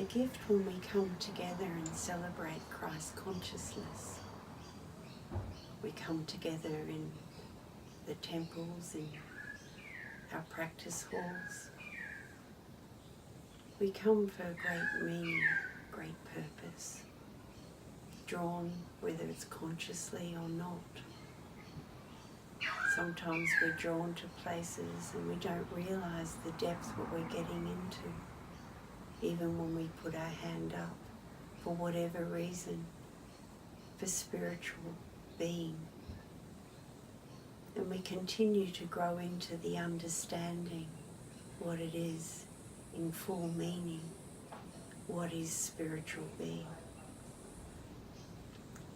gift when we come together and celebrate Christ consciousness. We come together in the temples, in our practice halls. We come for a great meaning, great purpose, drawn whether it's consciously or not. Sometimes we're drawn to places and we don't realise the depth what we're getting into, even when we put our hand up, for whatever reason, for spiritual being. And we continue to grow into the understanding what it is in full meaning, what is spiritual being.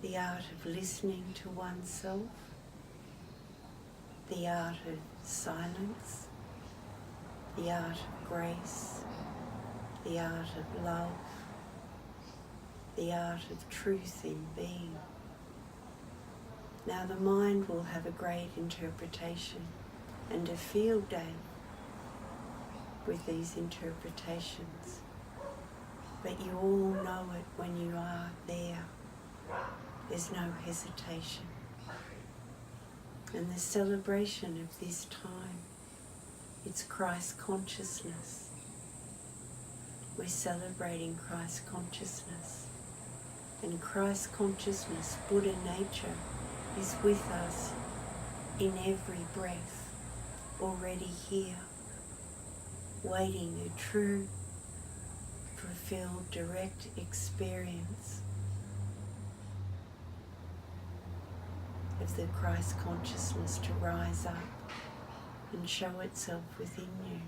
The art of listening to oneself, the art of silence, the art of grace, the art of love, the art of truth in being. Now the mind will have a great interpretation and a field day with these interpretations, but you all know it when you are there. There's no hesitation. And the celebration of this time, it's Christ consciousness. We're celebrating Christ consciousness. And Christ consciousness, Buddha nature, is with us in every breath, already here, waiting a true, fulfilled, direct experience of the Christ consciousness to rise up and show itself within you,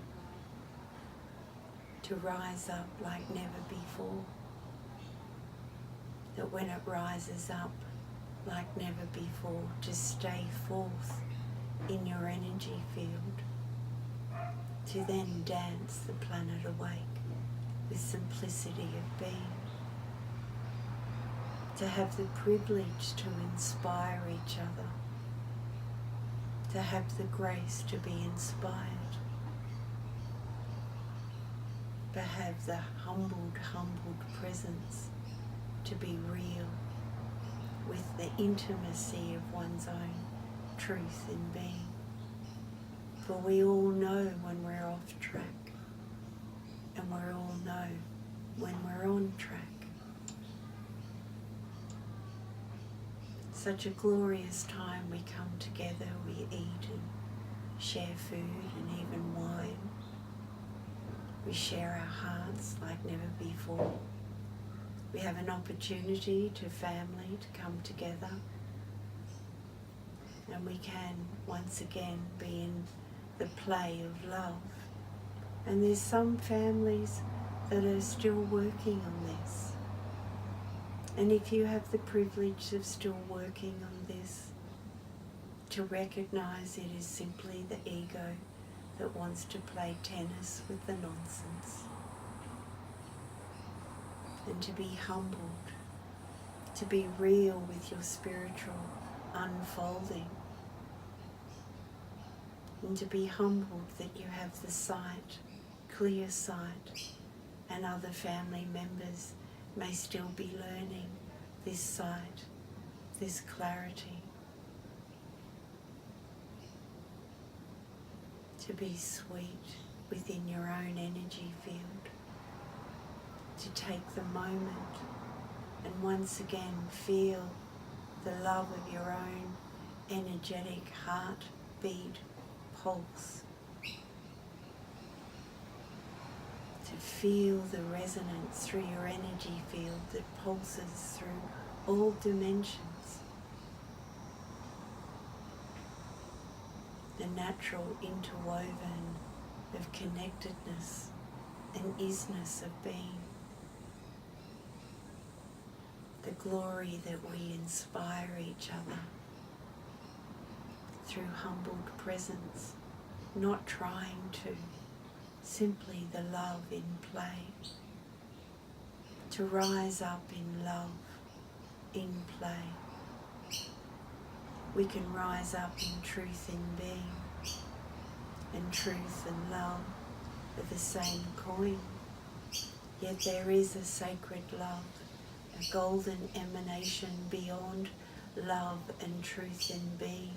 to rise up like never before. That when it rises up like never before, to stay forth in your energy field, to then dance the planet awake with simplicity of being, to have the privilege to inspire each other, to have the grace to be inspired, to have the humbled presence to be real with the intimacy of one's own truth in being. For we all know when we're off track, and we all know when we're on track. Such a glorious time. We come together, we eat and share food and even wine. We share our hearts like never before. We have an opportunity to family to come together, and we can once again be in the play of love. And there's some families that are still working on this. And if you have the privilege of still working on this, to recognize it is simply the ego that wants to play tennis with the nonsense. And to be humbled, to be real with your spiritual unfolding, and to be humbled that you have the sight, clear sight, and other family members may still be learning this sight, this clarity. To be sweet within your own energy field, to take the moment and once again feel the love of your own energetic heartbeat pulse, to feel the resonance through your energy field that pulses through all dimensions, the natural interwoven of connectedness and isness of being, the glory that we inspire each other through humbled presence, not trying to, simply the love in play, to rise up in love, in play. We can rise up in truth in being, and truth and love are the same coin. Yet there is a sacred love, a golden emanation beyond love and truth in being.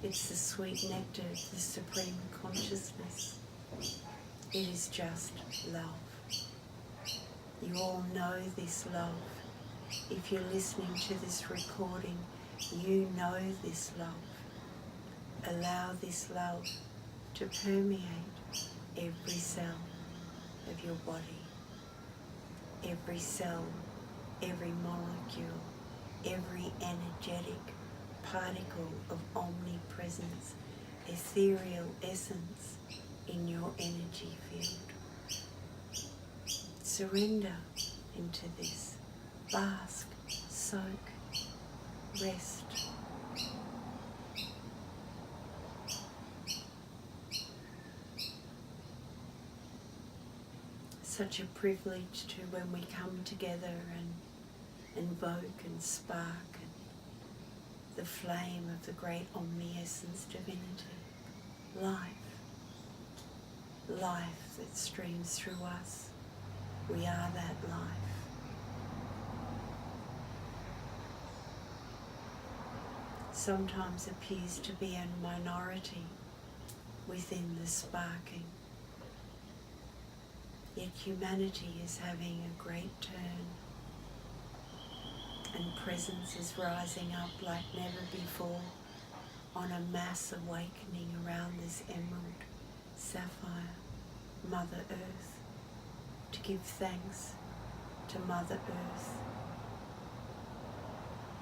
It's the sweet nectar of the supreme consciousness. It is just love. You all know this love. If you're listening to this recording, you know this love. Allow this love to permeate every cell of your body, every cell, every molecule, every energetic particle of omnipresence, ethereal essence in your energy field. Surrender into this. Bask, soak, rest. Such a privilege to when we come together and invoke and spark and the flame of the great omni-essence divinity. Life. Life that streams through us. We are that life. Sometimes appears to be a minority within the sparking. Yet humanity is having a great turn, and presence is rising up like never before on a mass awakening around this emerald, sapphire, Mother Earth, to give thanks to Mother Earth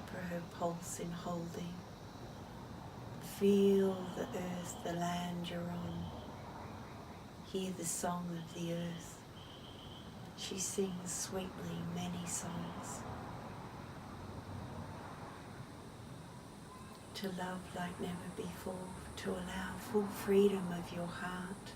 for her pulse in holding. Feel the earth, the land you're on. Hear the song of the earth. She sings sweetly many songs. To love like never before, to allow full freedom of your heart.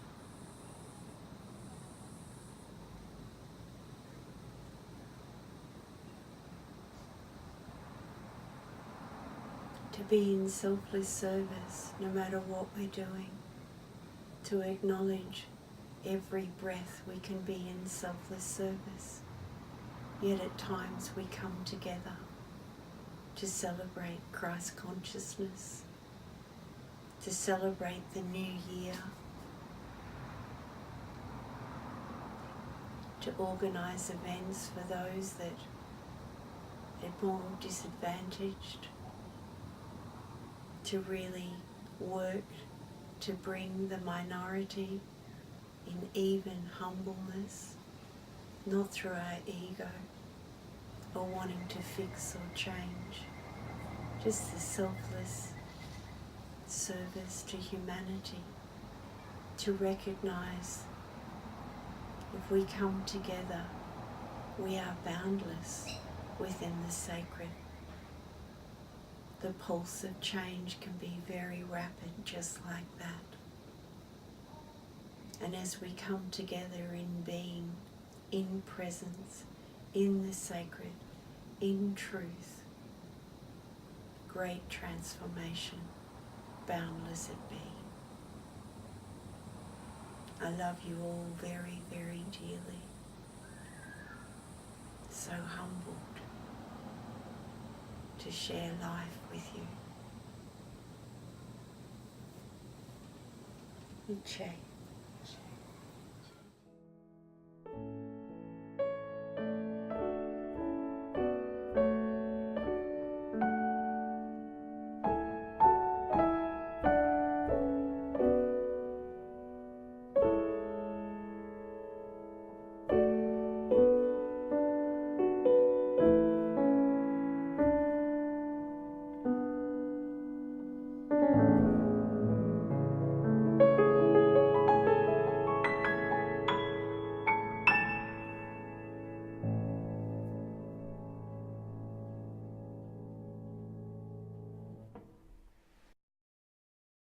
To be in selfless service no matter what we're doing. To acknowledge every breath we can be in selfless service. Yet at times we come together to celebrate Christ consciousness, to celebrate the new year, to organise events for those that are more disadvantaged, to really work to bring the minority in even humbleness, not through our ego or wanting to fix or change, just the selfless service to humanity, to recognise if we come together, we are boundless within the sacred. The pulse of change can be very rapid, just like that. And as we come together in being, in presence, in the sacred, in truth, great transformation, boundless at being. I love you all very, very dearly. So humbled to share life with you. Che.